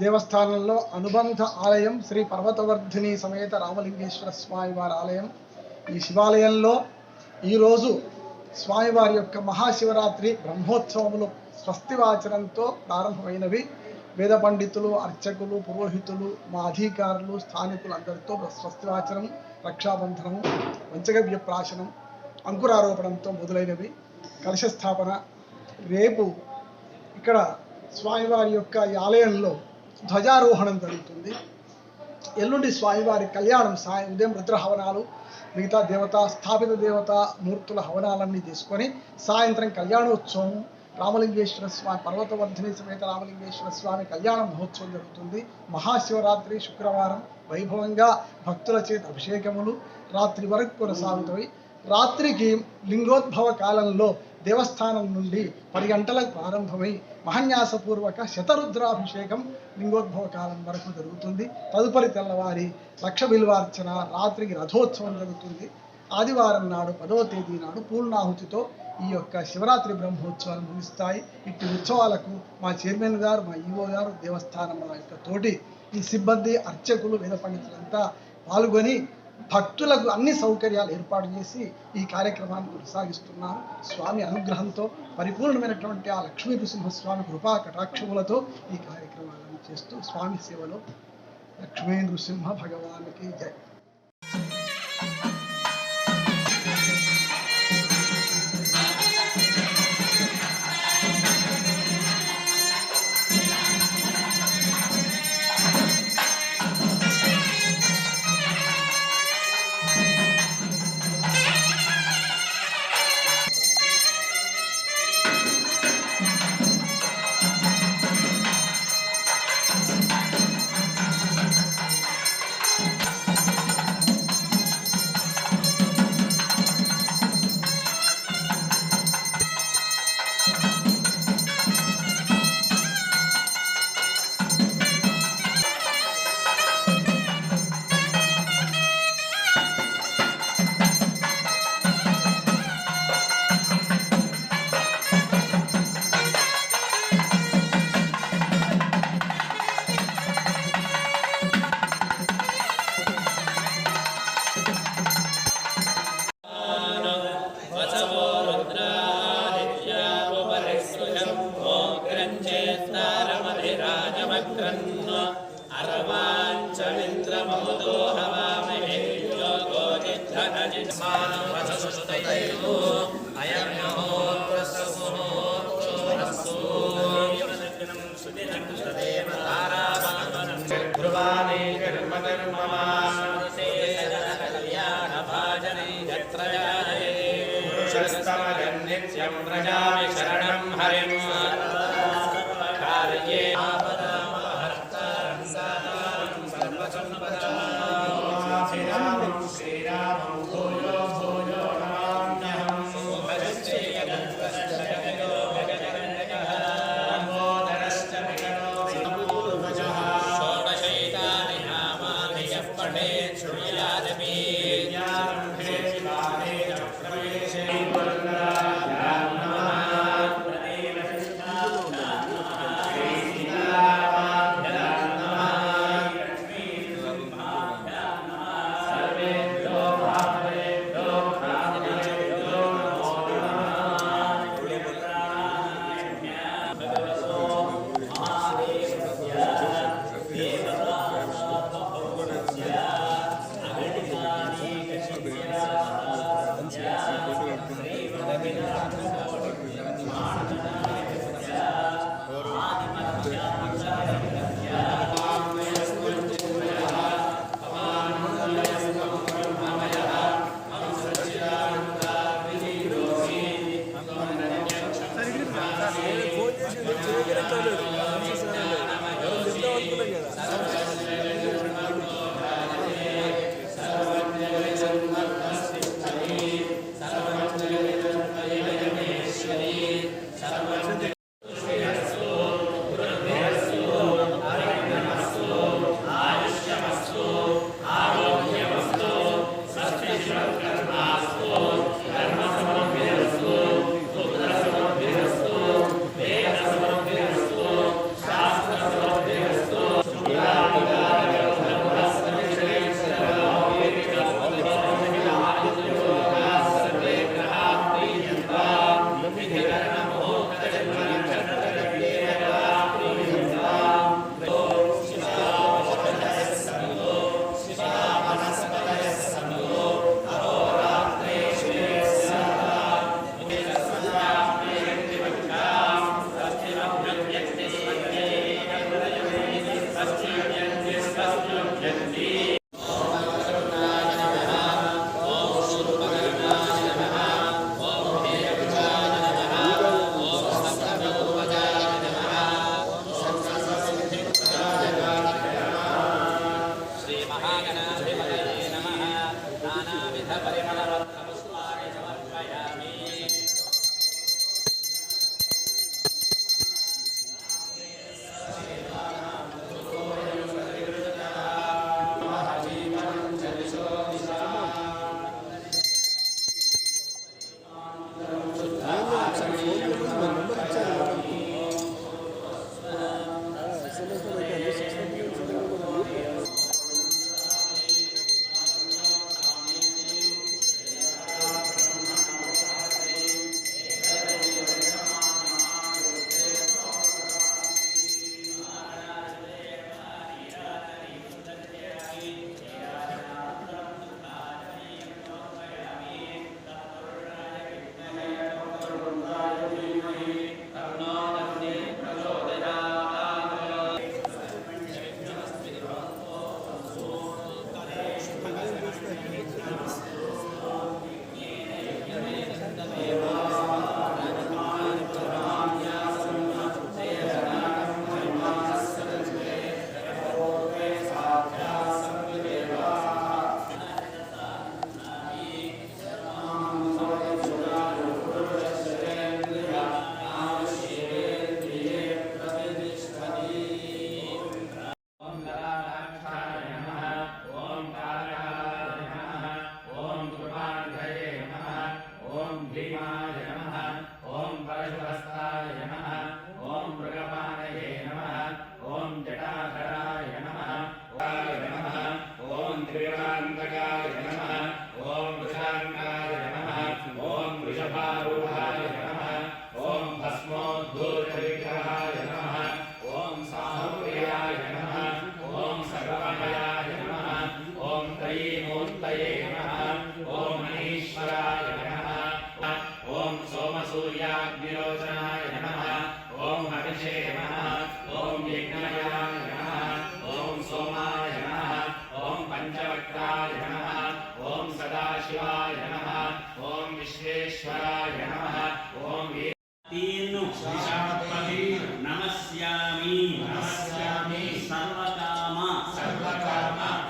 దేవస్థానంలో అనుబంధ ఆలయం శ్రీ పర్వతవర్ధిని సమేత రామలింగేశ్వర స్వామివారి ఆలయం. ఈ శివాలయంలో ఈరోజు స్వామివారి యొక్క మహాశివరాత్రి బ్రహ్మోత్సవములు స్వస్తివాచనంతో ప్రారంభమైనవి. వేద పండితులు, అర్చకులు, పురోహితులు, మా అధికారులు, స్థానికులు అందరితో స్వస్తివాచనం, రక్షాబంధనము, వంచగవ్య ప్రాశనం, అంకురారోపణంతో మొదలైనవి. కలశస్థాపన. రేపు ఇక్కడ స్వామివారి యొక్క ఈ ఆలయంలో ధ్వజారోహణం జరుగుతుంది. ఎల్లుండి స్వామివారి కళ్యాణం ఉదయం రుద్ర హవనాలు, మిగతా దేవతా స్థాపిత దేవతా మూర్తుల హవనాలన్నీ తీసుకొని సాయంత్రం కళ్యాణోత్సవం, రామలింగేశ్వర స్వామి పర్వతవర్ధిని సమేత రామలింగేశ్వర స్వామి కళ్యాణ మహోత్సవం జరుగుతుంది. మహాశివరాత్రి శుక్రవారం వైభవంగా భక్తుల చేత అభిషేకములు రాత్రి వరకు కొనసాగుతాయి. రాత్రికి లింగోద్భవ కాలంలో దేవస్థానం నుండి 10 గంటలకు ప్రారంభమై మహన్యాసపూర్వక శతరుద్రాభిషేకం లింగోద్భవ కాలం వరకు జరుగుతుంది. తదుపరి తెల్లవారి లక్ష బిల్వార్చన, రాత్రికి రథోత్సవం జరుగుతుంది. ఆదివారం నాడు 10వ తేదీ నాడు పూర్ణాహుతితో ఈ యొక్క శివరాత్రి బ్రహ్మోత్సవాలు ముగిస్తాయి. ఇట్టి ఉత్సవాలకు మా చైర్మన్ గారు, మా ఈవో గారు, దేవస్థానం యొక్క తోటి ఈ సిబ్బంది, అర్చకులు, వేద పండితులంతా పాల్గొని భక్తులకు అన్ని సౌకర్యాలు ఏర్పాటు చేసి ఈ కార్యక్రమాన్ని కొనసాగిస్తున్నాము. స్వామి అనుగ్రహంతో పరిపూర్ణమైనటువంటి ఆ లక్ష్మీ నృసింహస్వామి కృపా కటాక్షములతో ఈ కార్యక్రమాలను చేస్తూ స్వామి సేవలో లక్ష్మీ నృసింహ భగవానికి జై. सूर्याग्निरोचनाय नमः ॐ हविषे नमः ॐ यज्ञमयाय नमः ॐ सोमाय नमः ॐ पंचवक्त्राय नमः ॐ सदाशिवाय नमः ॐ विश्वेश्वराय नमः ॐ तीनु नमस्यामि सर्वकाम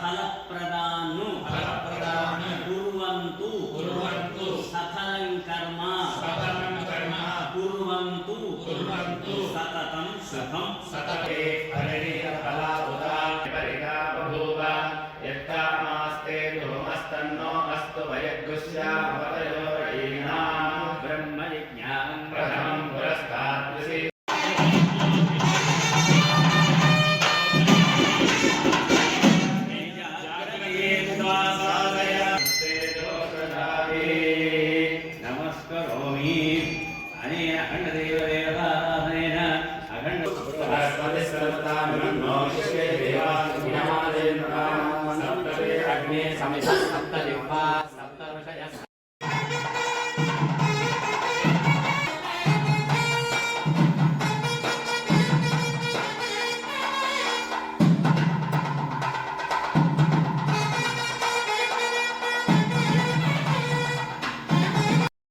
फलप्रदानु कुर्वन्तु सफलं कर्म कुर्वन्तु सततं शुभं सतते फला उदा परिताप भूव यत्तामास्ते धूमस्तन्नो अस्तु वयगुस्यामवतयोरयीनां ब्रह्मयज्ञानं प्रथमं पुरस्तात् नमस्करोमि अनेन अखण्डदेवदेवताराधनेन अखण्ड सर्वतामिमन्नो विश्वे देवा विनमादेन्द्राणां सप्तते अग्ने समितः सप्तजिह्वा